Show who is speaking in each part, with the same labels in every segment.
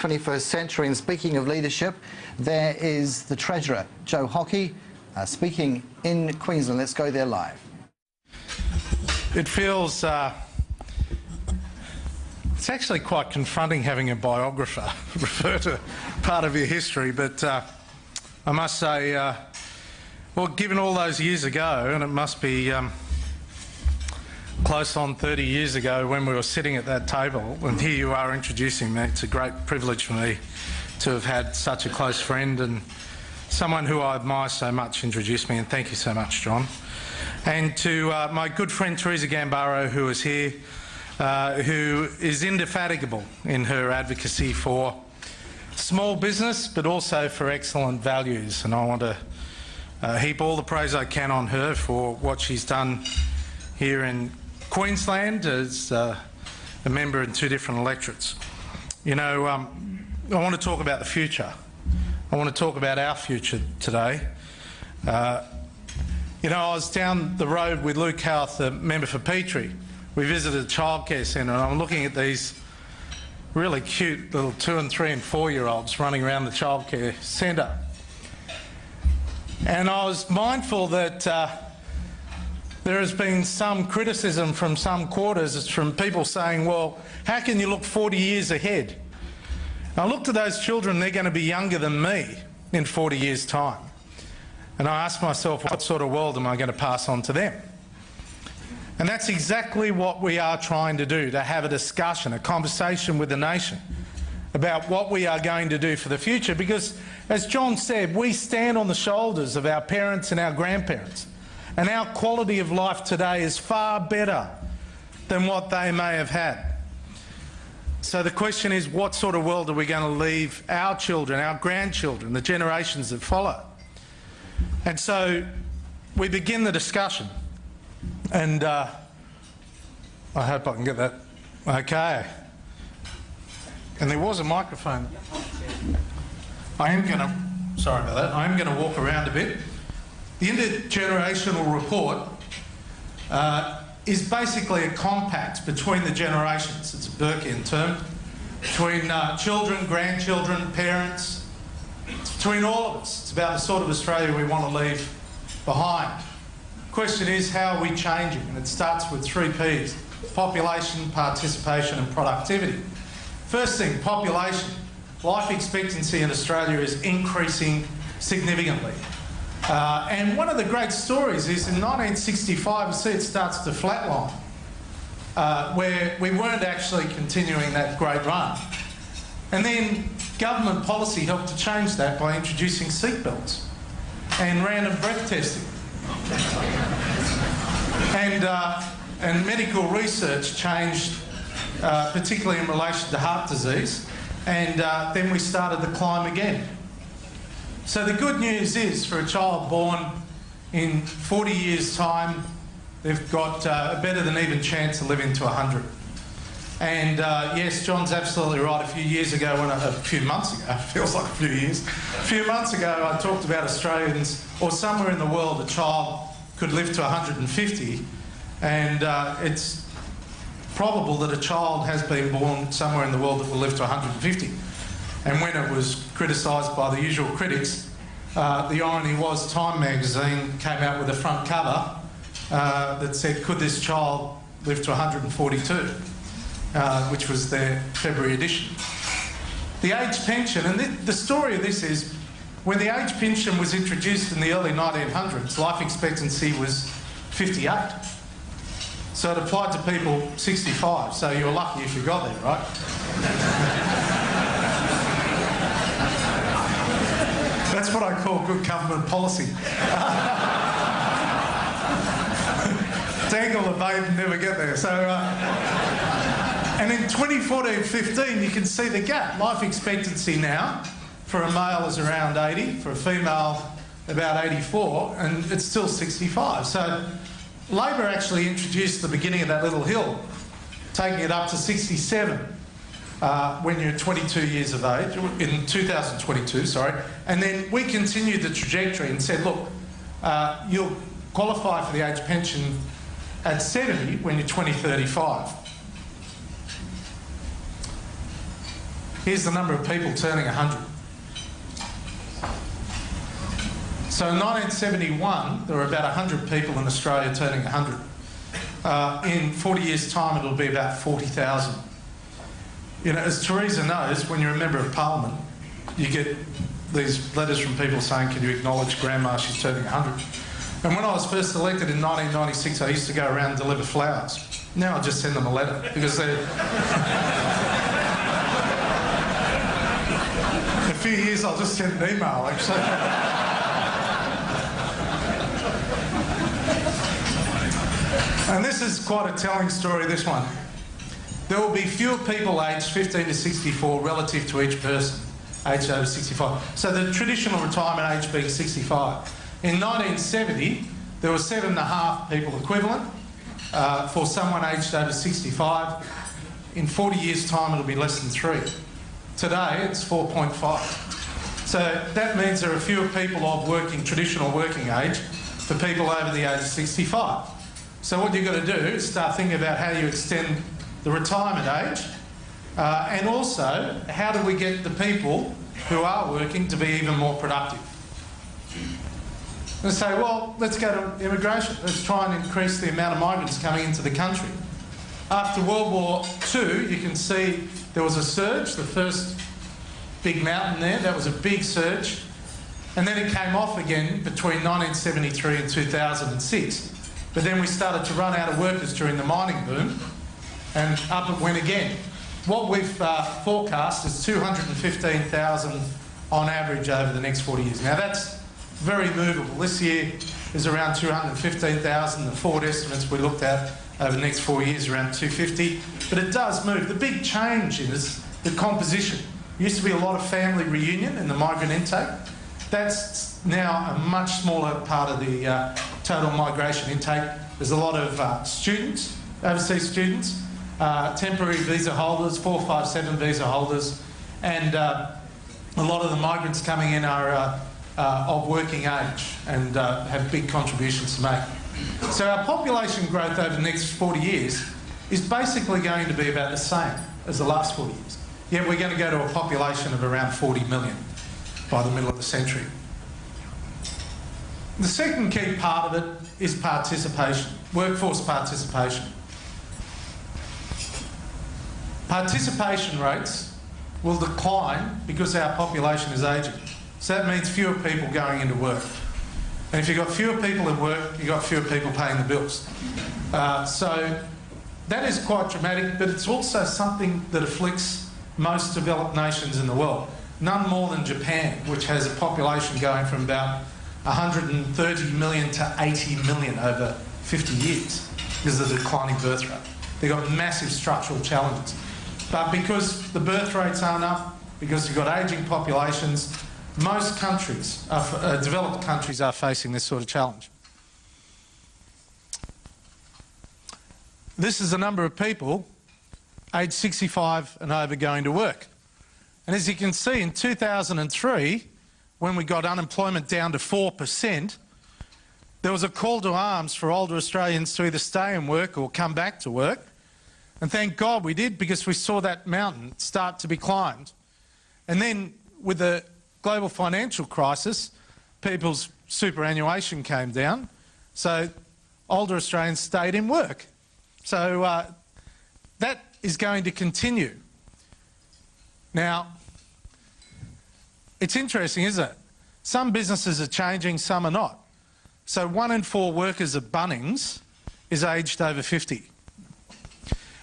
Speaker 1: 21st century. And speaking of leadership, there is the Treasurer, Joe Hockey, speaking in Queensland. Let's go there live.
Speaker 2: It feels it's actually quite confronting having a biographer refer to part of your history, but I must say, well, given all those years ago, and it must be close on 30 years ago when we were sitting at that table, and here you are introducing me, it's a great privilege for me to have had such a close friend and someone who I admire so much introduce me, and thank you so much, John. And to my good friend Teresa Gambaro, who is here, who is indefatigable in her advocacy for small business but also for excellent values, and I want to heap all the praise I can on her for what she's done here in Queensland as a member in 2 different electorates. You know, I want to talk about the future. I want to talk about our future today. You know, I was down the road with Luke Howarth, the member for Petrie. We visited a childcare centre, and I'm looking at these really cute little 2 and 3 and 4-year-olds running around the childcare centre. And I was mindful that there has been some criticism from some quarters from people saying, well, how can you look 40 years ahead? And I looked at those children, they're going to be younger than me in 40 years' time. And I asked myself, what sort of world am I going to pass on to them? And that's exactly what we are trying to do, to have a discussion, a conversation with the nation about what we are going to do for the future. Because, as John said, we stand on the shoulders of our parents and our grandparents. And our quality of life today is far better than what they may have had. So the question is, what sort of world are we going to leave our children, our grandchildren, the generations that follow? And so we begin the discussion. And I hope I can get that okay. And there was a microphone. I am going to walk around a bit. The Intergenerational Report is basically a compact between the generations. It's a Burkean term. Between children, grandchildren, parents. It's between all of us. It's about the sort of Australia we want to leave behind. The question is, how are we changing? And it starts with 3 Ps: population, participation and productivity. First thing, population. Life expectancy in Australia is increasing significantly. And one of the great stories is in 1965, you see it starts to flatline, where we weren't actually continuing that great run. And then government policy helped to change that by introducing seatbelts and random breath testing. And medical research changed, particularly in relation to heart disease, and then we started the climb again. So the good news is, for a child born in 40 years' time, they've got a better than even chance of living to 100. And yes, John's absolutely right. A few months ago, feels like a few years, a few months ago I talked about Australians, or somewhere in the world a child could live to 150, and it's probable that a child has been born somewhere in the world that will live to 150. And when it was criticised by the usual critics, the irony was Time magazine came out with a front cover that said, could this child live to 142, which was their February edition. The age pension, and the story of this is, when the age pension was introduced in the early 1900s, life expectancy was 58. So it applied to people 65, so you were lucky if you got there, right? That's what I call good government policy. Dangle the bait and never get there. So, and in 2014-15, you can see the gap. Life expectancy now for a male is around 80, for a female about 84, and it's still 65. So Labor actually introduced the beginning of that little hill, taking it up to 67 when you're 22 years of age, in 2022, sorry. And then we continued the trajectory and said, look, you'll qualify for the age pension at 70 when you're 2035. Here's the number of people turning 100. So in 1971, there were about 100 people in Australia turning 100. In 40 years' time, it'll be about 40,000. You know, as Theresa knows, when you're a member of Parliament, you get these letters from people saying, can you acknowledge Grandma, she's turning 100. And when I was first elected in 1996, I used to go around and deliver flowers. Now I just send them a letter because they're... In a few years, I'll just send an email, actually. And this is quite a telling story, this one. There will be fewer people aged 15 to 64 relative to each person aged over 65. So the traditional retirement age being 65. In 1970, there were 7.5 people equivalent for someone aged over 65. In 40 years' time, it'll be less than 3. Today, it's 4.5. So that means there are fewer people of traditional working age for people over the age of 65. So what you've got to do is start thinking about how you extend the retirement age, and also how do we get the people who are working to be even more productive. And say, well, let's go to immigration. Let's try and increase the amount of migrants coming into the country. After World War II, you can see there was a surge, the first big mountain there, that was a big surge. And then it came off again between 1973 and 2006. But then we started to run out of workers during the mining boom, and up it went again. What we've forecast is 215,000 on average over the next 40 years. Now that's very movable. This year is around 215,000. The forward estimates we looked at over the next 4 years around 250. But it does move. The big change is the composition. Used to be a lot of family reunion in the migrant intake. That's now a much smaller part of the total migration intake. There's a lot of students, overseas students, temporary visa holders, 457 visa holders, and a lot of the migrants coming in are of working age and have big contributions to make. So our population growth over the next 40 years is basically going to be about the same as the last 40 years. Yet we're going to go to a population of around 40 million by the middle of the century. The second key part of it is participation, workforce participation. Participation rates will decline because our population is ageing. So that means fewer people going into work. And if you've got fewer people in work, you've got fewer people paying the bills. So that is quite dramatic, but it's also something that afflicts most developed nations in the world. None more than Japan, which has a population going from about 130 million to 80 million over 50 years because of the declining birth rate. They've got massive structural challenges. But because the birth rates aren't up, because you've got ageing populations, most countries, developed countries, are facing this sort of challenge. This is the number of people aged 65 and over going to work. And as you can see, in 2003, when we got unemployment down to 4%, there was a call to arms for older Australians to either stay and work or come back to work. And thank God we did, because we saw that mountain start to be climbed. And then with the global financial crisis, people's superannuation came down, so older Australians stayed in work. So that is going to continue. Now, it's interesting, isn't it? Some businesses are changing, some are not. So 1 in 4 workers at Bunnings is aged over 50.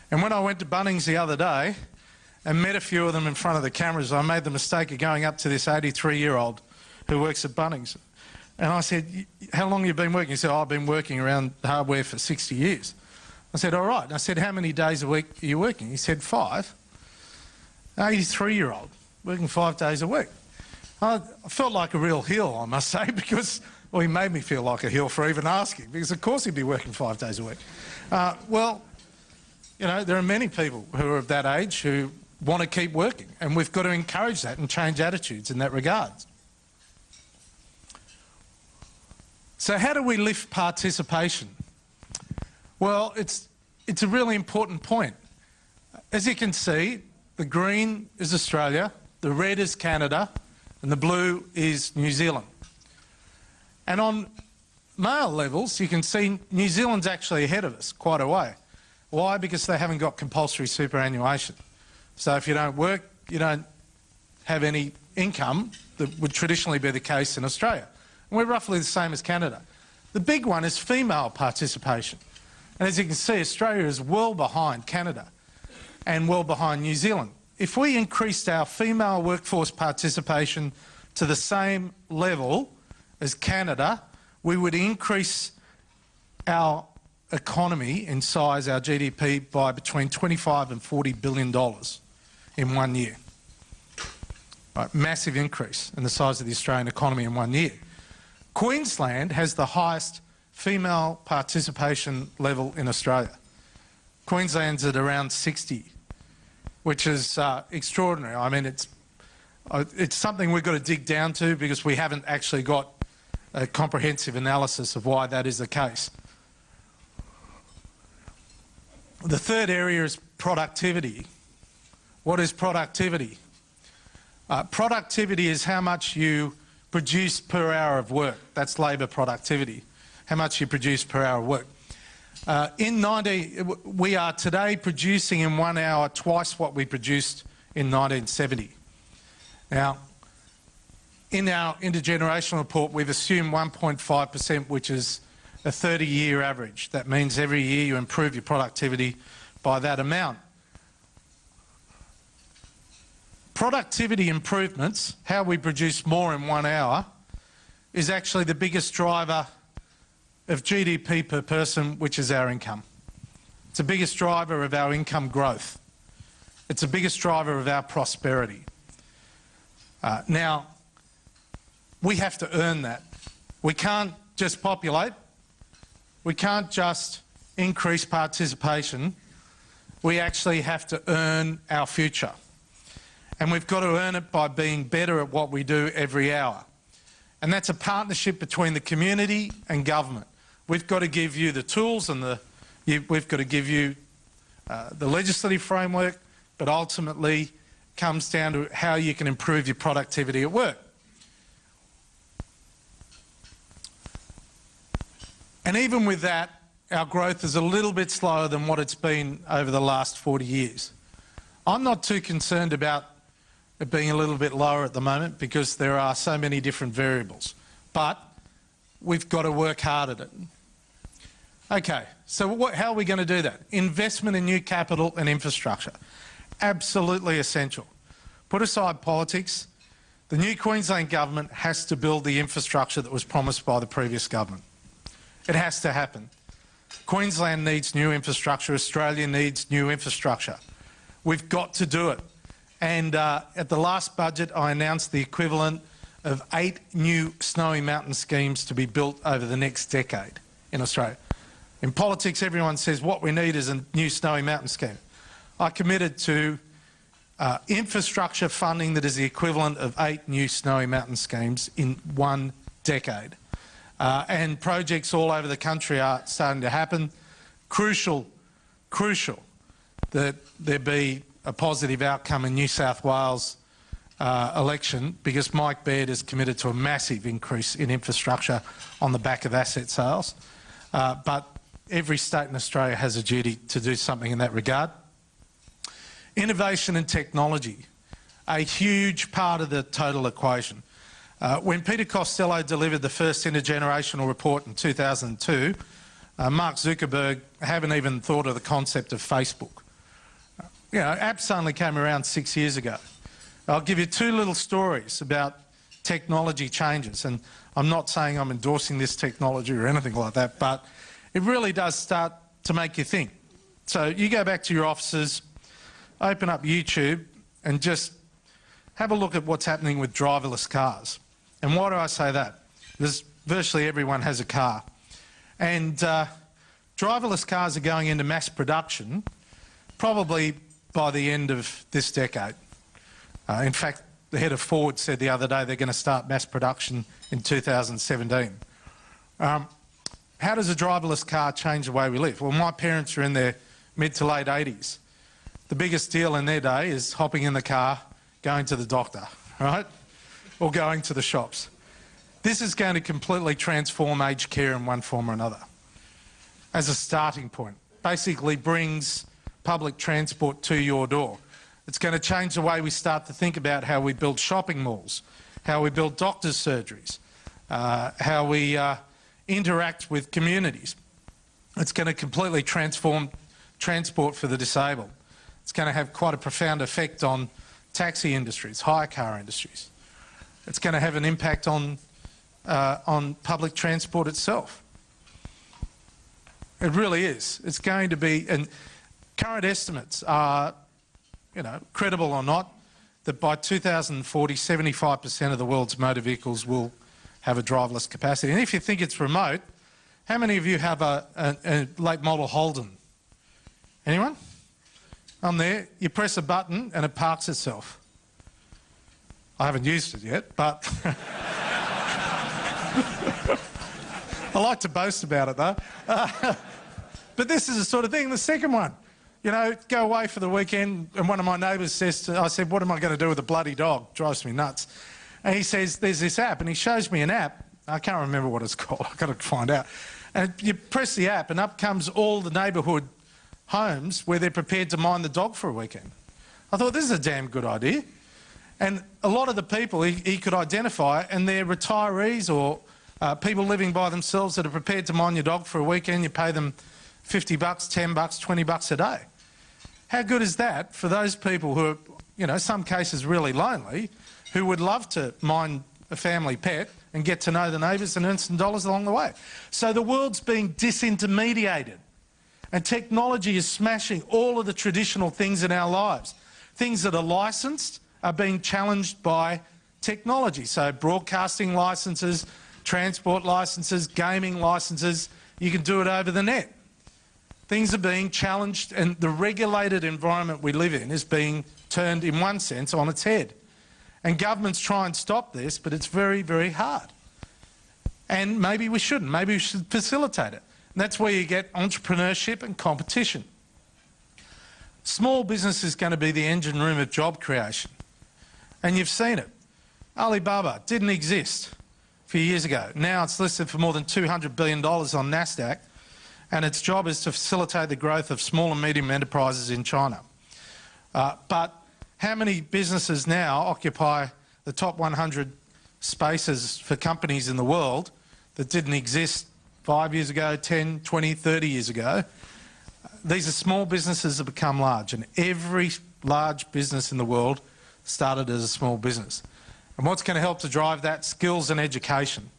Speaker 2: And when I went to Bunnings the other day and met a few of them in front of the cameras, I made the mistake of going up to this 83-year-old who works at Bunnings. And I said, how long have you been working? He said, oh, I've been working around hardware for 60 years. I said, all right. And I said, how many days a week are you working? He said, 5. An 83-year-old working 5 days a week. I felt like a real heel, I must say, because, well, he made me feel like a heel for even asking, because of course he'd be working 5 days a week. Well, you know, there are many people who are of that age who want to keep working, and we've got to encourage that and change attitudes in that regard. So how do we lift participation? Well, it's a really important point. As you can see, the green is Australia, the red is Canada, and the blue is New Zealand. And on male levels, you can see New Zealand's actually ahead of us quite a way. Why? Because they haven't got compulsory superannuation. So if you don't work, you don't have any income that would traditionally be the case in Australia. And we're roughly the same as Canada. The big one is female participation. And as you can see, Australia is well behind Canada and well behind New Zealand. If we increased our female workforce participation to the same level as Canada, we would increase our economy in size, our GDP, by between $25 and $40 billion in 1 year. Right, massive increase in the size of the Australian economy in 1 year. Queensland has the highest female participation level in Australia. Queensland's at around 60, which is extraordinary. I mean, it's something we've got to dig down to because we haven't actually got a comprehensive analysis of why that is the case. The third area is productivity. What is productivity? Productivity is how much you produce per hour of work. That's labour productivity, how much you produce per hour of work. We are today producing in 1 hour twice what we produced in 1970. Now, in our Intergenerational Report, we've assumed 1.5%, which is a 30-year average. That means every year you improve your productivity by that amount. Productivity improvements, how we produce more in 1 hour, is actually the biggest driver of GDP per person, which is our income. It's the biggest driver of our income growth. It's the biggest driver of our prosperity. Now, we have to earn that. We can't just populate. We can't just increase participation. We actually have to earn our future. And we've got to earn it by being better at what we do every hour. And that's a partnership between the community and government. We've got to give you the tools and we've got to give you the legislative framework, but ultimately comes down to how you can improve your productivity at work. And even with that, our growth is a little bit slower than what it's been over the last 40 years. I'm not too concerned about it being a little bit lower at the moment because there are so many different variables. But we've got to work hard at it. Okay, so how are we going to do that? Investment in new capital and infrastructure. Absolutely essential. Put aside politics. The new Queensland government has to build the infrastructure that was promised by the previous government. It has to happen. Queensland needs new infrastructure. Australia needs new infrastructure. We've got to do it. And at the last budget, I announced the equivalent of 8 new snowy mountain schemes to be built over the next decade in Australia. In politics, everyone says what we need is a new snowy mountain scheme. I committed to infrastructure funding that is the equivalent of 8 new snowy mountain schemes in 1 decade. And projects all over the country are starting to happen. Crucial that there be a positive outcome in New South Wales election because Mike Baird is committed to a massive increase in infrastructure on the back of asset sales. But every state in Australia has a duty to do something in that regard. Innovation and technology, a huge part of the total equation. When Peter Costello delivered the first Intergenerational Report in 2002, Mark Zuckerberg hadn't even thought of the concept of Facebook. You know, apps only came around 6 years ago. I'll give you 2 little stories about technology changes, and I'm not saying I'm endorsing this technology or anything like that, but it really does start to make you think. So you go back to your offices, open up YouTube and just have a look at what's happening with driverless cars. And why do I say that? Because virtually everyone has a car. And driverless cars are going into mass production probably by the end of this decade. In fact, the head of Ford said the other day they're going to start mass production in 2017. How does a driverless car change the way we live? Well, my parents are in their mid to late 80s. the biggest deal in their day is hopping in the car, going to the doctor, right? Or going to the shops. This is going to completely transform aged care in one form or another as a starting point. Basically brings public transport to your door. It's going to change the way we start to think about how we build shopping malls, how we build doctors' surgeries, how we interact with communities. It's going to completely transform transport for the disabled. It's going to have quite a profound effect on taxi industries, hire car industries. It's going to have an impact on public transport itself. It really is. It's going to be, and current estimates are, you know, credible or not, that by 2040, 75% of the world's motor vehicles will have a driverless capacity. And if you think it's remote, how many of you have a late model Holden? Anyone? I'm there. You press a button and it parks itself. I haven't used it yet, but I like to boast about it though. But this is the sort of thing. The second one, you know, go away for the weekend, and one of my neighbours says, I said, what am I going to do with a bloody dog? Drives me nuts. And he says, there's this app, and he shows me an app. I can't remember what it's called. I've got to find out. And you press the app, and up comes all the neighbourhood homes where they're prepared to mind the dog for a weekend. I thought, this is a damn good idea. And a lot of the people he could identify, and they're retirees or people living by themselves that are prepared to mind your dog for a weekend. You pay them $50, $10, $20 a day. How good is that for those people who are, you know, some cases really lonely, who would love to mind a family pet and get to know the neighbours and earn some dollars along the way? So the world's being disintermediated, and technology is smashing all of the traditional things in our lives. Things that are licensed are being challenged by technology. So broadcasting licences, transport licences, gaming licences, you can do it over the net. Things are being challenged, and the regulated environment we live in is being turned, in one sense, on its head. And governments try and stop this, but it's very, very hard. And maybe we shouldn't. Maybe we should facilitate it. And that's where you get entrepreneurship and competition. Small business is going to be the engine room of job creation. And you've seen it. Alibaba didn't exist a few years ago. Now it's listed for more than $200 billion on NASDAQ, and its job is to facilitate the growth of small and medium enterprises in China. But how many businesses now occupy the top 100 spaces for companies in the world that didn't exist 5 years ago, 10, 20, 30 years ago? These are small businesses that become large, and every large business in the world started as a small business. And what's going to help to drive that? Skills and education.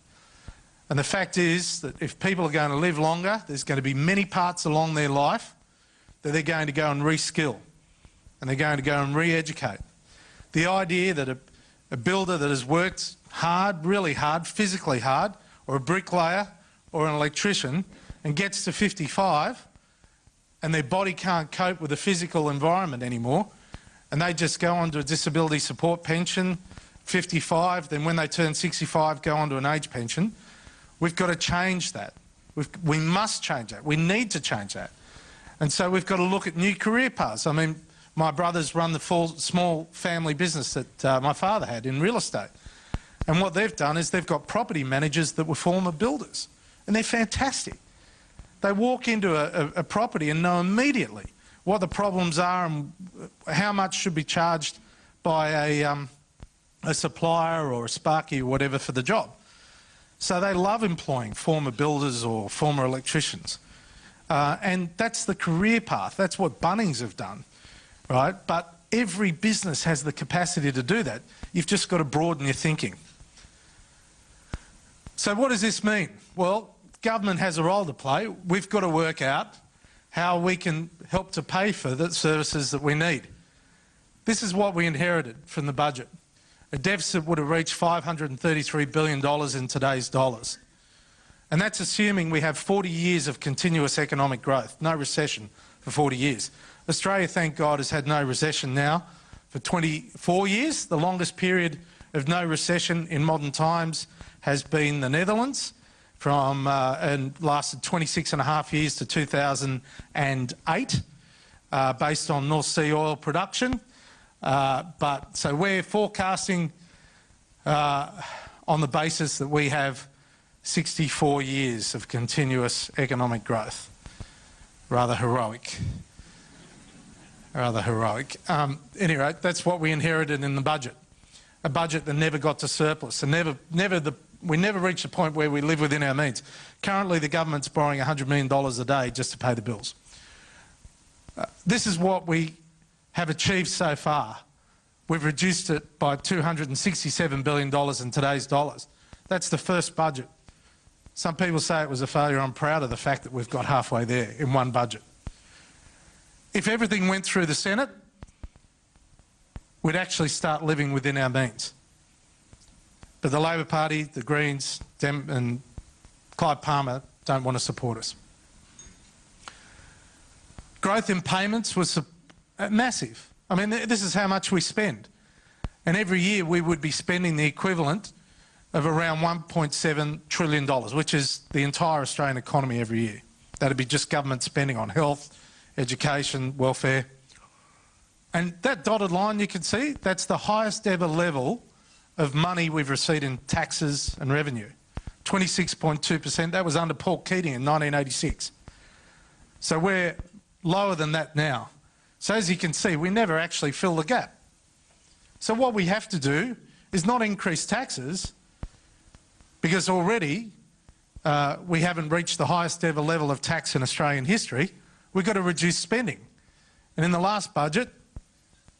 Speaker 2: And the fact is that if people are going to live longer, there's going to be many parts along their life that they're going to go and reskill, and they're going to go and re-educate. The idea that a builder that has worked hard, really hard, physically hard, or a bricklayer or an electrician, and gets to 55 and their body can't cope with the physical environment anymore, and they just go onto a disability support pension, 55, then when they turn 65 go onto an age pension. We've got to change that. We must change that. We need to change that. And so we've got to look at new career paths. I mean, my brothers run the small family business that my father had in real estate. And what they've done is they've got property managers that were former builders. And they're fantastic. They walk into a property and know immediately what the problems are and how much should be charged by a supplier or a Sparky or whatever for the job. So they love employing former builders or former electricians. And that's the career path. That's what Bunnings have done, right? But every business has the capacity to do that. You've just got to broaden your thinking. So what does this mean? Well, government has a role to play. We've got to work out how we can help to pay for the services that we need. This is what we inherited from the budget. A deficit would have reached $533 billion in today's dollars. And that's assuming we have 40 years of continuous economic growth, no recession for 40 years. Australia, thank God, has had no recession now for 24 years. The longest period of no recession in modern times has been the Netherlands, and lasted 26 and a half years to 2008. based on North Sea oil production. So we're forecasting on the basis that we have 64 years of continuous economic growth. Rather heroic. Rather heroic. Anyway, that's what we inherited in the budget. A budget that never got to surplus, and we never reached a point where we live within our means. Currently, the government's borrowing $100 million a day just to pay the bills. This is what we have achieved so far. We've reduced it by $267 billion in today's dollars. That's the first budget. Some people say it was a failure. I'm proud of the fact that we've got halfway there in one budget. If everything went through the Senate, we'd actually start living within our means. But the Labor Party, the Greens, and Clive Palmer don't want to support us. Growth in payments was massive. I mean, this is how much we spend. And every year we would be spending the equivalent of around $1.7 trillion, which is the entire Australian economy every year. That'd be just government spending on health, education, welfare. And that dotted line you can see, that's the highest ever level of money we've received in taxes and revenue. 26.2%, that was under Paul Keating in 1986. So we're lower than that now. So as you can see, we never actually fill the gap. So what we have to do is not increase taxes, because already we haven't reached the highest ever level of tax in Australian history. We've got to reduce spending. And in the last budget,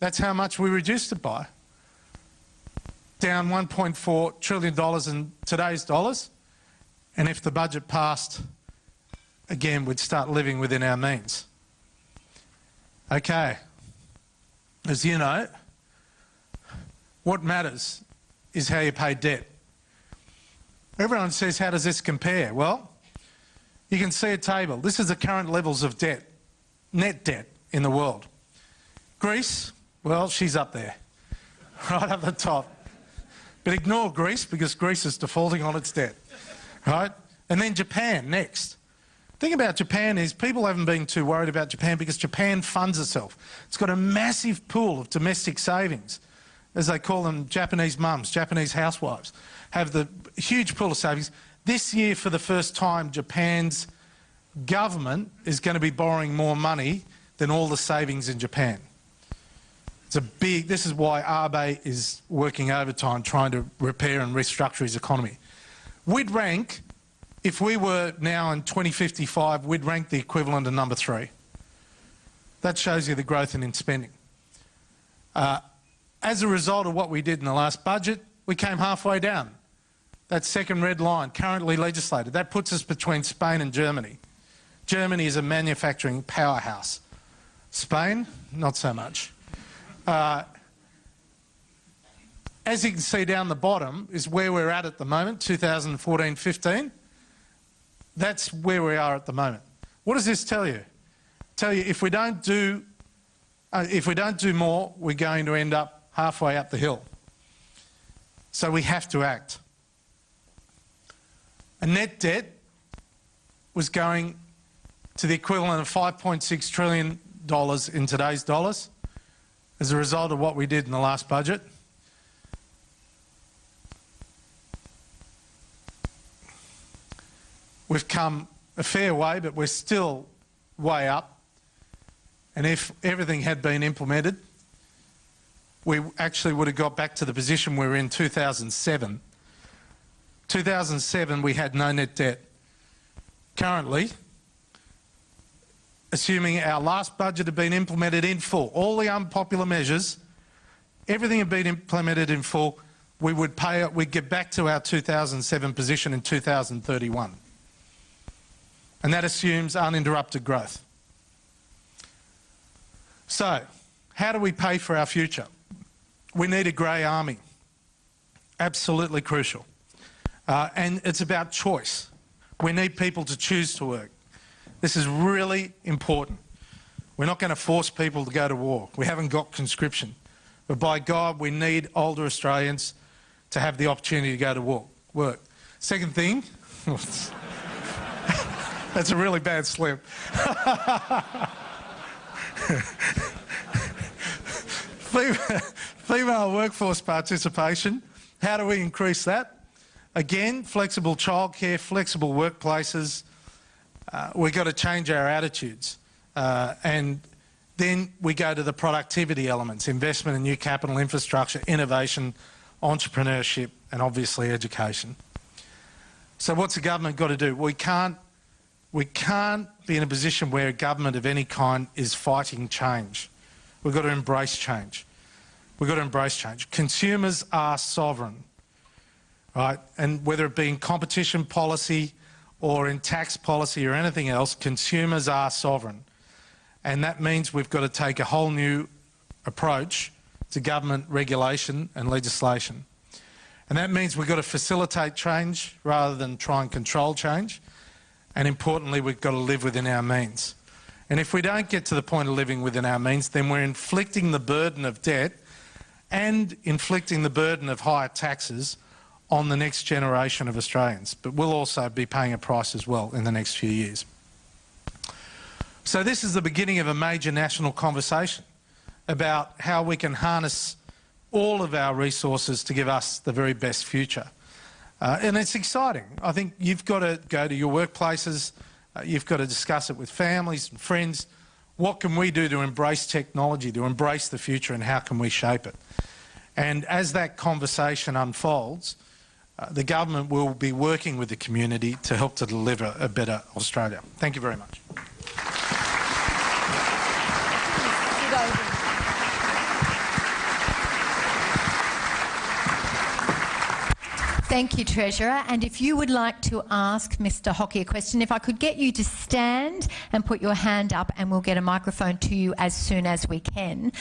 Speaker 2: that's how much we reduced it by. Down $1.4 trillion in today's dollars. And if the budget passed, again, we'd start living within our means. Okay. As you know, what matters is how you pay debt. Everyone says, how does this compare? Well, you can see a table. This is the current levels of debt, net debt in the world. Greece, well, she's up there, right up the top. But ignore Greece, because Greece is defaulting on its debt, right? And then Japan next. The thing about Japan is people haven't been too worried about Japan because Japan funds itself. It's got a massive pool of domestic savings, as they call them, Japanese mums, Japanese housewives, have the huge pool of savings. This year, for the first time, Japan's government is going to be borrowing more money than all the savings in Japan. It's a big, this is why Abe is working overtime trying to repair and restructure his economy. We'd rank, if we were now in 2055, we'd rank the equivalent of number 3. That shows you the growth in spending. As a result of what we did in the last budget, we came halfway down. That second red line, currently legislated, that puts us between Spain and Germany. Germany is a manufacturing powerhouse. Spain, not so much. As you can see down the bottom is where we're at the moment, 2014-15. That's where we are at the moment. What does this tell you? Tell you if we don't do more, we're going to end up halfway up the hill. So we have to act. A net debt was going to the equivalent of $5.6 trillion in today's dollars as a result of what we did in the last budget. We've come a fair way, but we're still way up. And if everything had been implemented, we actually would have got back to the position we were in 2007. 2007, we had no net debt. Currently, assuming our last budget had been implemented in full, all the unpopular measures, everything had been implemented in full, we'd get back to our 2007 position in 2031. And that assumes uninterrupted growth. So, how do we pay for our future? We need a grey army. Absolutely crucial. And it's about choice. We need people to choose to work. This is really important. We're not going to force people to go to war. We haven't got conscription. But by God, we need older Australians to have the opportunity to go to work. Second thing, that's a really bad slip. Female workforce participation, how do we increase that? Again, flexible childcare, flexible workplaces. We've got to change our attitudes. And then we go to the productivity elements, investment in new capital, infrastructure, innovation, entrepreneurship, and obviously education. So what's the government got to do? We can't be in a position where a government of any kind is fighting change. We've got to embrace change. We've got to embrace change. Consumers are sovereign, right? And whether it be in competition policy or in tax policy or anything else, consumers are sovereign. And that means we've got to take a whole new approach to government regulation and legislation. And that means we've got to facilitate change rather than try and control change. And importantly, we've got to live within our means. And if we don't get to the point of living within our means, then we're inflicting the burden of debt and inflicting the burden of higher taxes on the next generation of Australians. But we'll also be paying a price as well in the next few years. So this is the beginning of a major national conversation about how we can harness all of our resources to give us the very best future. And it's exciting. I think you've got to go to your workplaces, you've got to discuss it with families and friends. What can we do to embrace technology, to embrace the future, and how can we shape it? And as that conversation unfolds, the government will be working with the community to help to deliver a better Australia. Thank you very much.
Speaker 3: Thank you, Treasurer. And if you would like to ask Mr Hockey a question, if I could get you to stand and put your hand up, and we'll get a microphone to you as soon as we can.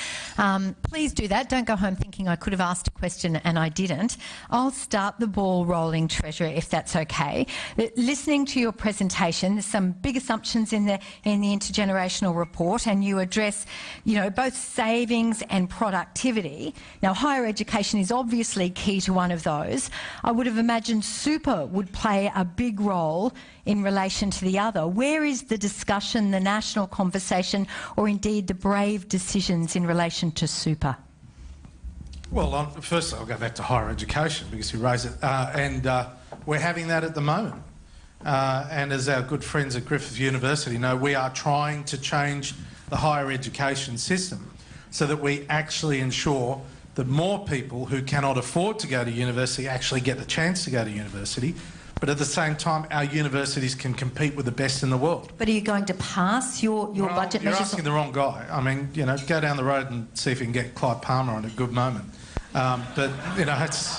Speaker 3: Please do that. Don't go home thinking I could have asked a question and I didn't. I'll start the ball rolling, Treasurer, if that's okay. Listening to your presentation, there's some big assumptions in the Intergenerational Report, and you address, you know, both savings and productivity. Now, higher education is obviously key to one of those. I would have imagined super would play a big role in relation to the other. Where is the discussion, the national conversation, or indeed the brave decisions in relation to super?
Speaker 2: Well, first I'll go back to higher education because you raised it, and we're having that at the moment. And as our good friends at Griffith University know, we are trying to change the higher education system so that we actually ensure that more people who cannot afford to go to university actually get the chance to go to university, but at the same time our universities can compete with the best in the world.
Speaker 3: But are you going to pass your budget measures?
Speaker 2: You're asking the wrong guy. I mean, you know, go down the road and see if you can get Clive Palmer on a good moment. But, you know, it's...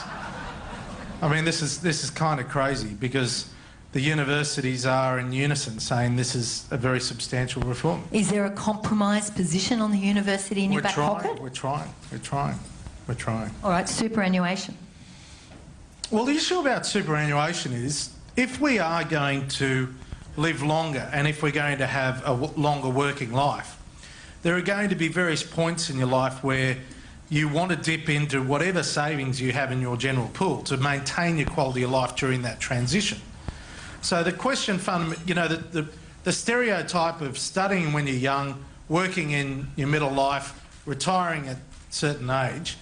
Speaker 2: I mean, this is kind of crazy because the universities are in unison saying this is a very substantial reform.
Speaker 3: Is there a compromised position on the university in your back pocket?
Speaker 2: We're trying.
Speaker 3: All right, superannuation.
Speaker 2: Well, the issue about superannuation is if we are going to live longer and if we're going to have a longer working life, there are going to be various points in your life where you want to dip into whatever savings you have in your general pool to maintain your quality of life during that transition. So the question, you know, the stereotype of studying when you're young, working in your middle life, retiring at a certain age,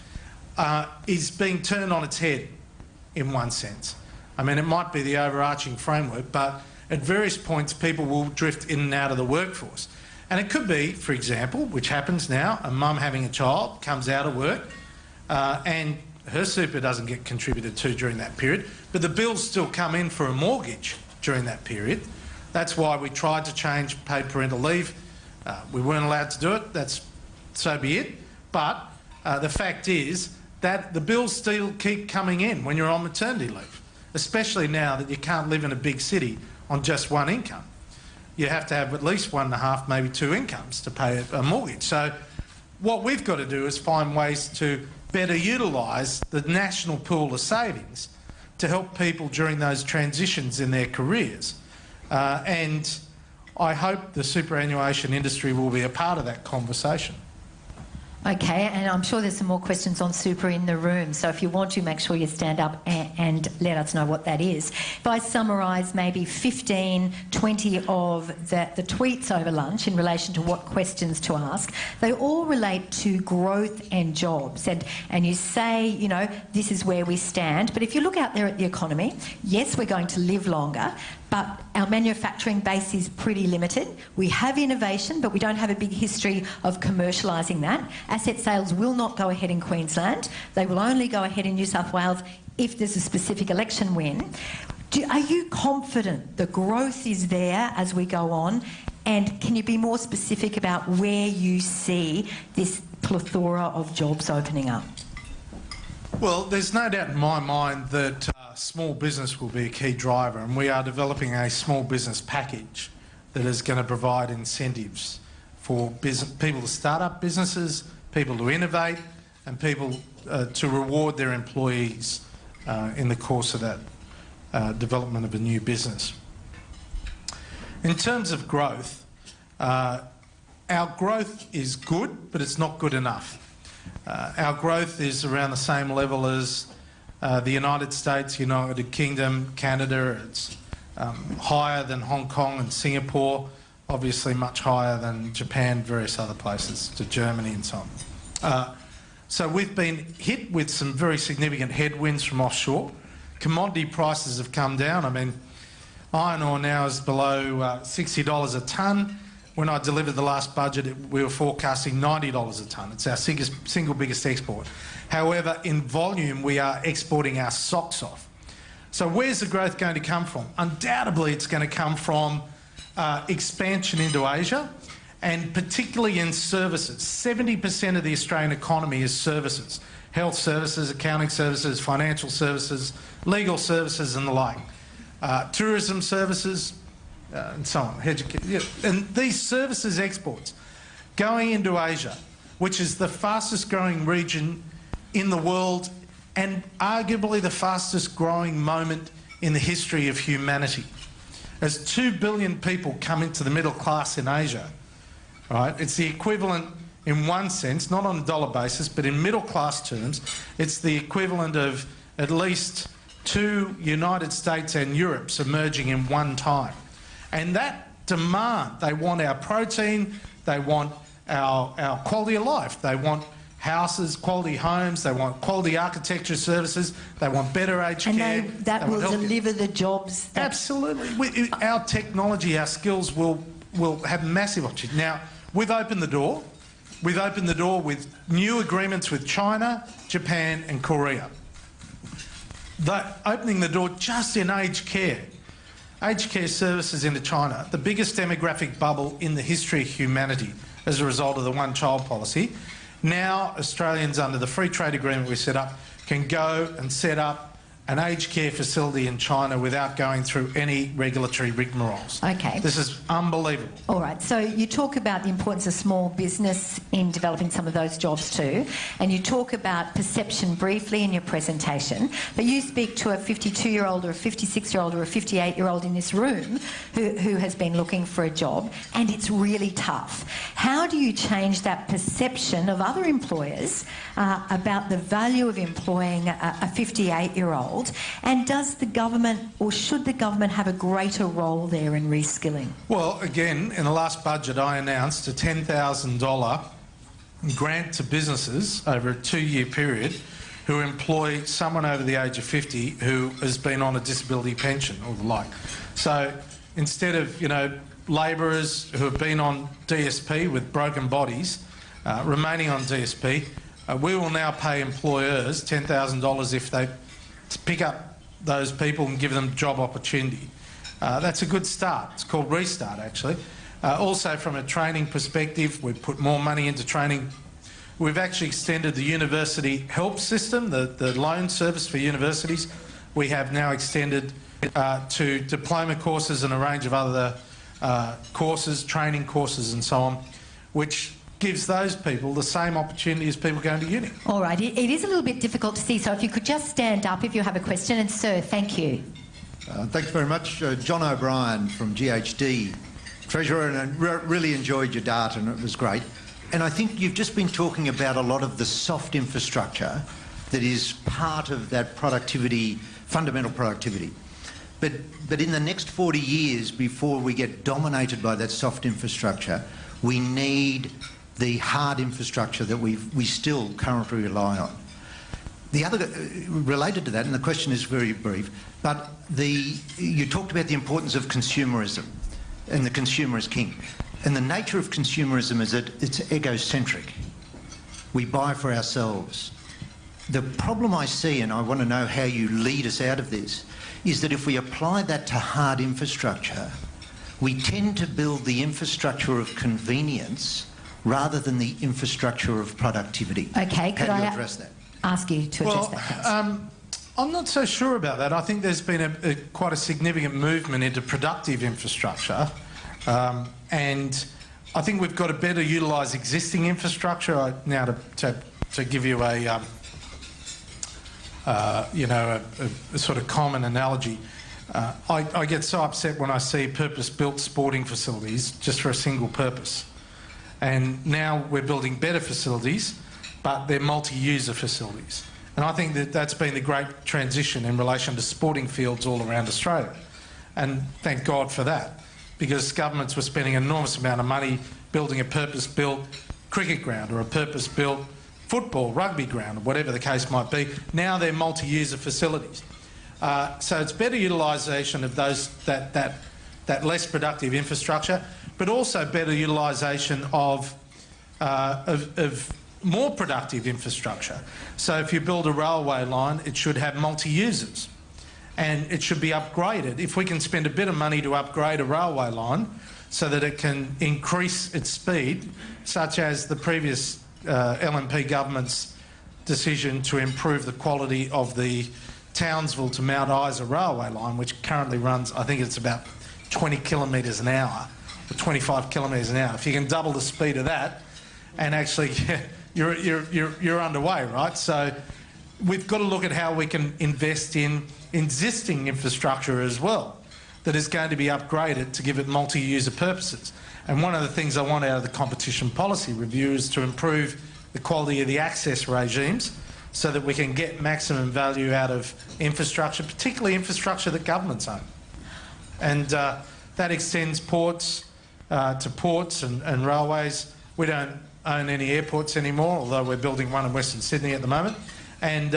Speaker 2: is being turned on its head in one sense. I mean, it might be the overarching framework, but at various points people will drift in and out of the workforce. And it could be, for example, which happens now, a mum having a child, comes out of work, and her super doesn't get contributed to during that period, but the bills still come in for a mortgage during that period. That's why we tried to change paid parental leave. We weren't allowed to do it, so be it. But the fact is that the bills still keep coming in when you're on maternity leave, especially now that you can't live in a big city on just one income. You have to have at least 1.5, maybe 2 incomes to pay a mortgage. So what we've got to do is find ways to better utilise the national pool of savings to help people during those transitions in their careers. And I hope the superannuation industry will be a part of that conversation.
Speaker 3: Okay, and I'm sure there's some more questions on super in the room, so if you want to, make sure you stand up and let us know what that is. If I summarise maybe 15, 20 of the tweets over lunch in relation to what questions to ask, they all relate to growth and jobs. And you say, you know, this is where we stand. But if you look out there at the economy, yes, we're going to live longer, but our manufacturing base is pretty limited. We have innovation, but we don't have a big history of commercialising that. Asset sales will not go ahead in Queensland. They will only go ahead in New South Wales if there's a specific election win. Are you confident the growth is there as we go on? And can you be more specific about where you see this plethora of jobs opening up?
Speaker 2: Well, there's no doubt in my mind that small business will be a key driver, and we are developing a small business package that is going to provide incentives for people to start up businesses, people to innovate, and people to reward their employees in the course of that development of a new business. In terms of growth, our growth is good, but it's not good enough. Our growth is around the same level as the United States, United Kingdom, Canada. It's higher than Hong Kong and Singapore, obviously much higher than Japan, various other places, to Germany and so on. So we've been hit with some very significant headwinds from offshore. Commodity prices have come down. I mean, iron ore now is below $60 a tonne. When I delivered the last budget, we were forecasting $90 a tonne. It's our single biggest export. However, in volume, we are exporting our socks off. So where's the growth going to come from? Undoubtedly, it's going to come from expansion into Asia, and particularly in services. 70% of the Australian economy is services. Health services, accounting services, financial services, legal services and the like. Tourism services, and so on. And these services exports going into Asia, which is the fastest growing region in the world and arguably the fastest growing moment in the history of humanity. As 2 billion people come into the middle class in Asia, right, it's the equivalent in one sense, not on a dollar basis, but in middle class terms, it's the equivalent of at least 2 United States and Europe emerging in one time. And that demand, they want our protein, they want our quality of life, they want houses, quality homes, they want quality architecture services, they want better aged care.
Speaker 3: And that will deliver the jobs.
Speaker 2: Absolutely. Our technology, our skills will have massive opportunity. Now, we've opened the door. We've opened the door with new agreements with China, Japan and Korea. They're opening the door just in aged care. Aged care services into China, the biggest demographic bubble in the history of humanity as a result of the one-child policy. Now Australians, under the free trade agreement we set up, can go and set up an aged care facility in China without going through any regulatory rigmaroles.
Speaker 3: Okay.
Speaker 2: This is unbelievable.
Speaker 3: All right. So you talk about the importance of small business in developing some of those jobs too, and you talk about perception briefly in your presentation, but you speak to a 52-year-old or a 56-year-old or a 58-year-old in this room who has been looking for a job, and it's really tough. How do you change that perception of other employers about the value of employing a 58-year-old? And does the government, or should the government, have a greater role there in reskilling? Well,
Speaker 2: again, in the last budget I announced a $10,000 grant to businesses over a 2-year period who employ someone over the age of 50 who has been on a disability pension or the like. So instead of, labourers who have been on DSP with broken bodies remaining on DSP, we will now pay employers $10,000 if they pick up those people and give them job opportunity. That's a good start. It's called Restart, actually. Also, from a training perspective, we've put more money into training. We've actually extended the university help system, the loan service for universities. We have now extended to diploma courses and a range of other courses, training courses and so on, which gives those people the same opportunity as people going to uni.
Speaker 3: All right, it is a little bit difficult to see, so if you could just stand up if you have a question. And sir, thank you.
Speaker 4: Thanks very much. John O'Brien from GHD, Treasurer, and I really enjoyed your data and it was great. And I think you've just been talking about a lot of the soft infrastructure that is part of that productivity, fundamental productivity. But in the next 40 years, before we get dominated by that soft infrastructure, we need the hard infrastructure that we still currently rely on. The other, related to that, and the question is very brief, but you talked about the importance of consumerism, and the consumer is king. And the nature of consumerism is that it's egocentric. We buy for ourselves. The problem I see, and I want to know how you lead us out of this, is that if we apply that to hard infrastructure, we tend to build the infrastructure of convenience rather than the infrastructure of productivity.
Speaker 3: Okay, could
Speaker 4: how do you
Speaker 3: I
Speaker 4: address that?
Speaker 3: ask you to address that, please?
Speaker 2: I'm not so sure about that. I think there's been quite a significant movement into productive infrastructure, and I think we've got to better utilise existing infrastructure. Now, to give you a sort of common analogy, I get so upset when I see purpose-built sporting facilities just for a single purpose. And now we're building better facilities, but they're multi-user facilities. And I think that that's been the great transition in relation to sporting fields all around Australia. And thank God for that, because governments were spending an enormous amount of money building a purpose-built cricket ground or a purpose-built football, rugby ground, or whatever the case might be. Now they're multi-user facilities. So it's better utilisation of that less productive infrastructure, but also better utilisation of more productive infrastructure. So if you build a railway line, it should have multi-users and it should be upgraded. If we can spend a bit of money to upgrade a railway line so that it can increase its speed, such as the previous LNP government's decision to improve the quality of the Townsville to Mount Isa railway line, which currently runs, I think it's about 20 kilometres an hour, or 25 kilometres an hour. If you can double the speed of that, and actually you're underway, right? So we've got to look at how we can invest in existing infrastructure as well that is going to be upgraded to give it multi-user purposes. And one of the things I want out of the competition policy review is to improve the quality of the access regimes so that we can get maximum value out of infrastructure, particularly infrastructure that governments own. And that extends ports to ports and railways. We don't own any airports anymore, although we're building one in Western Sydney at the moment. And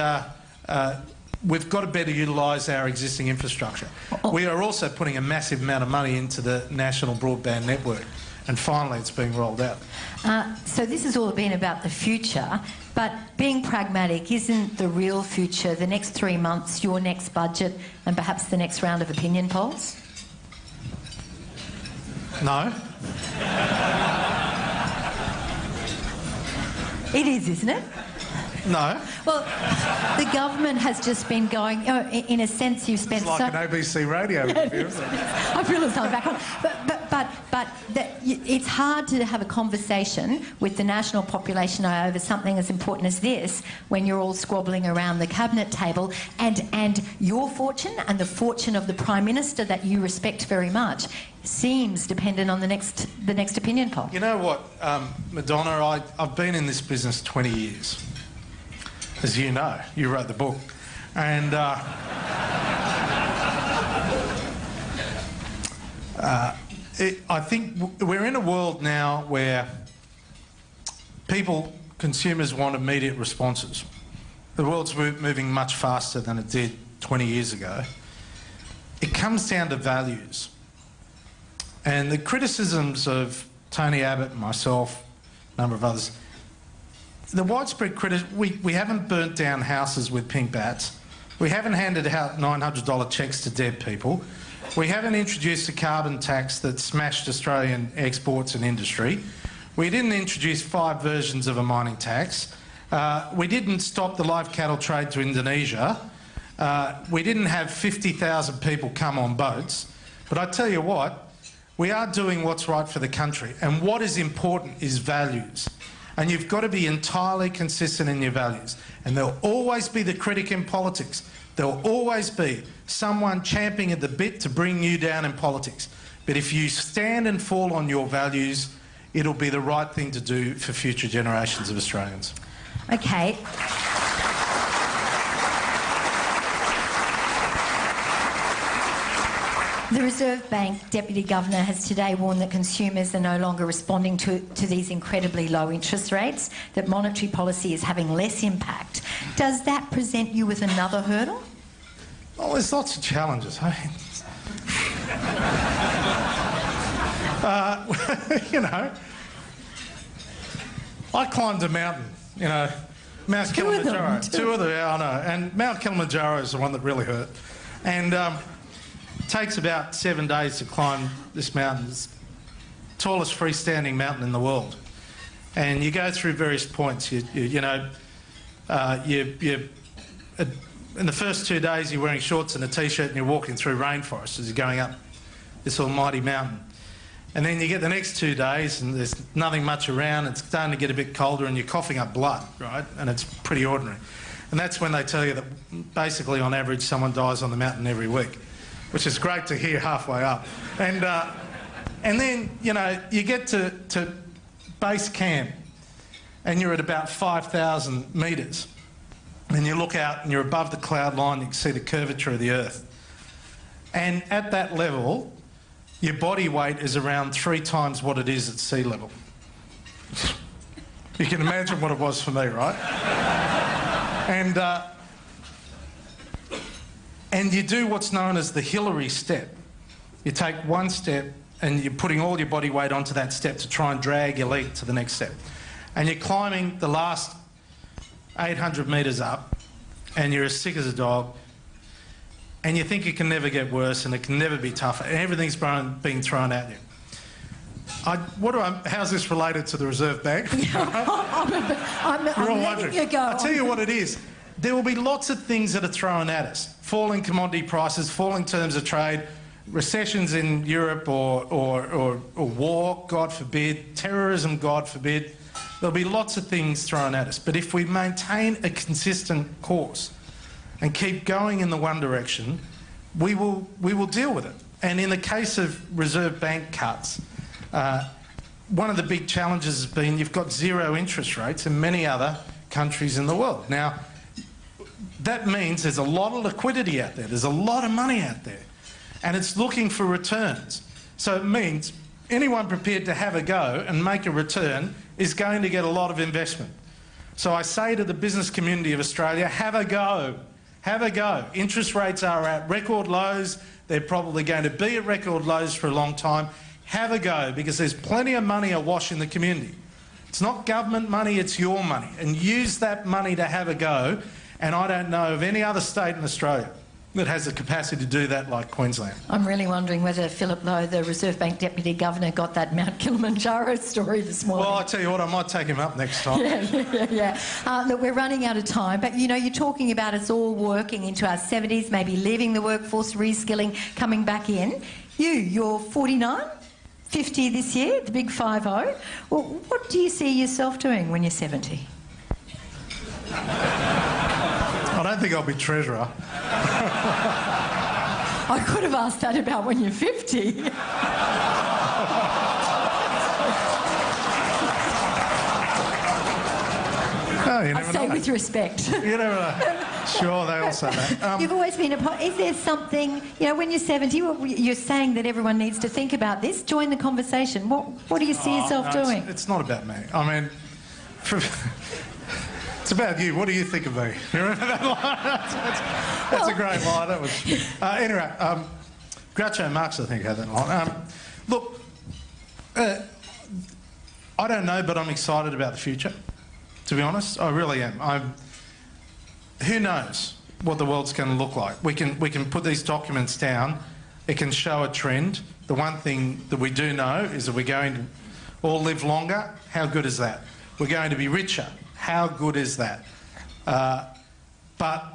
Speaker 2: we've got to better utilise our existing infrastructure. We are also putting a massive amount of money into the national broadband network, and finally it's being rolled out.
Speaker 3: So this has all been about the future, but being pragmatic, isn't the real future the next 3 months, your next budget, and perhaps the next round of opinion polls?
Speaker 2: No.
Speaker 3: It is, isn't it?
Speaker 2: No.
Speaker 3: Well, the government has just been going, in a sense you've spent...
Speaker 2: It's like an ABC radio review, isn't it?
Speaker 3: I feel it's back on. But it's hard to have a conversation with the national population over something as important as this when you're all squabbling around the cabinet table, and your fortune and the fortune of the Prime Minister that you respect very much seems dependent on the next opinion poll.
Speaker 2: You know what, Madonna, I've been in this business 20 years. As you know, you wrote the book. And I think we're in a world now where consumers want immediate responses. The world's moving much faster than it did 20 years ago. It comes down to values. And the criticisms of Tony Abbott and myself, a number of others, the widespread criticism, we haven't burnt down houses with pink bats. We haven't handed out $900 cheques to dead people. We haven't introduced a carbon tax that smashed Australian exports and industry. We didn't introduce 5 versions of a mining tax. We didn't stop the live cattle trade to Indonesia. We didn't have 50,000 people come on boats. But I tell you what, we are doing what's right for the country. And what is important is values. And you've got to be entirely consistent in your values. And there'll always be the critic in politics. There'll always be someone champing at the bit to bring you down in politics. But if you stand and fall on your values, it'll be the right thing to do for future generations of Australians.
Speaker 3: Okay. The Reserve Bank Deputy Governor has today warned that consumers are no longer responding to these incredibly low interest rates, that monetary policy is having less impact. Does that present you with another hurdle?
Speaker 2: Well, there's lots of challenges. You know, I climbed a mountain, you know, Mount Kilimanjaro. Two of them, yeah, I know. And Mount Kilimanjaro is the one that really hurt. And it takes about 7 days to climb this mountain. It's the tallest freestanding mountain in the world. And you go through various points. You know, in the first 2 days you're wearing shorts and a t-shirt and you're walking through rainforest as you're going up this almighty mountain. And then you get the next 2 days and there's nothing much around, it's starting to get a bit colder and you're coughing up blood, right? And it's pretty ordinary. And that's when they tell you that basically on average someone dies on the mountain every week, which is great to hear halfway up. And then, you know, you get to base camp and you're at about 5,000 metres and you look out and you're above the cloud line, you can see the curvature of the earth. And at that level, your body weight is around 3 times what it is at sea level. You can imagine what it was for me, right? And you do what's known as the Hillary step. You take one step and you're putting all your body weight onto that step to try and drag your leg to the next step. And you're climbing the last 800 metres up and you're as sick as a dog. And you think it can never get worse and it can never be tougher and everything's being thrown at you. How's this related to the Reserve Bank?
Speaker 3: I'm letting you go.
Speaker 2: I'll tell you what it is. There will be lots of things that are thrown at us. Falling commodity prices, falling terms of trade, recessions in Europe or war, God forbid, terrorism, God forbid. There'll be lots of things thrown at us. But if we maintain a consistent course and keep going in the one direction, we will deal with it. And in the case of Reserve Bank cuts, one of the big challenges has been you've got zero interest rates in many other countries in the world. Now, that means there's a lot of liquidity out there. There's a lot of money out there. And it's looking for returns. So it means anyone prepared to have a go and make a return is going to get a lot of investment. So I say to the business community of Australia, have a go. Have a go. Interest rates are at record lows. They're probably going to be at record lows for a long time. Have a go, because there's plenty of money awash in the community. It's not government money, it's your money. And use that money to have a go. And I don't know of any other state in Australia that has the capacity to do that like Queensland.
Speaker 3: I'm really wondering whether Philip Lowe, the Reserve Bank Deputy Governor, got that Mount Kilimanjaro story this morning.
Speaker 2: Well, I tell you what, I might take him up next time.
Speaker 3: Yeah. Look, we're running out of time, but you know, you're talking about us all working into our 70s, maybe leaving the workforce, reskilling, coming back in. You're 49, 50 this year, the big 50. Well, what do you see yourself doing when you're 70?
Speaker 2: I don't think I'll be treasurer.
Speaker 3: I could have asked that about when you're 50.
Speaker 2: Oh, you never
Speaker 3: I say
Speaker 2: know.
Speaker 3: with respect.
Speaker 2: You never know. Sure, they all say that.
Speaker 3: You've always been is there something, you know, when you're 70, you're saying that everyone needs to think about this, join the conversation. What do you see yourself doing?
Speaker 2: It's not about me. I mean, it's about you. What do you think of me? You remember that line? That's a great line. That was anyway. Groucho Marx, I think, had that line. Look, I don't know, but I'm excited about the future. To be honest, I really am. Who knows what the world's going to look like? We can put these documents down. It can show a trend. The one thing that we do know is that we're going to all live longer. How good is that? We're going to be richer. How good is that? But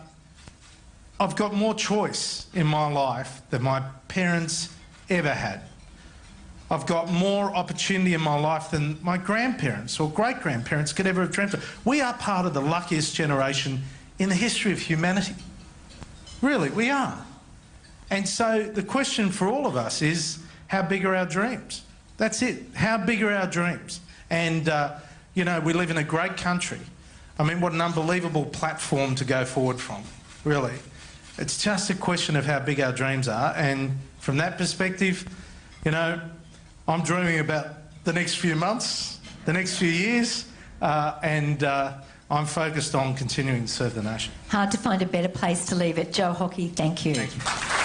Speaker 2: I've got more choice in my life than my parents ever had. I've got more opportunity in my life than my grandparents or great-grandparents could ever have dreamt of. We are part of the luckiest generation in the history of humanity. Really, we are. And so the question for all of us is, how big are our dreams? That's it. How big are our dreams? And, you know, we live in a great country. I mean, what an unbelievable platform to go forward from, really. It's just a question of how big our dreams are, and from that perspective, you know, I'm dreaming about the next few months, the next few years, and I'm focused on continuing to serve the nation.
Speaker 3: Hard to find a better place to leave it. Joe Hockey, thank you.
Speaker 2: Thank you.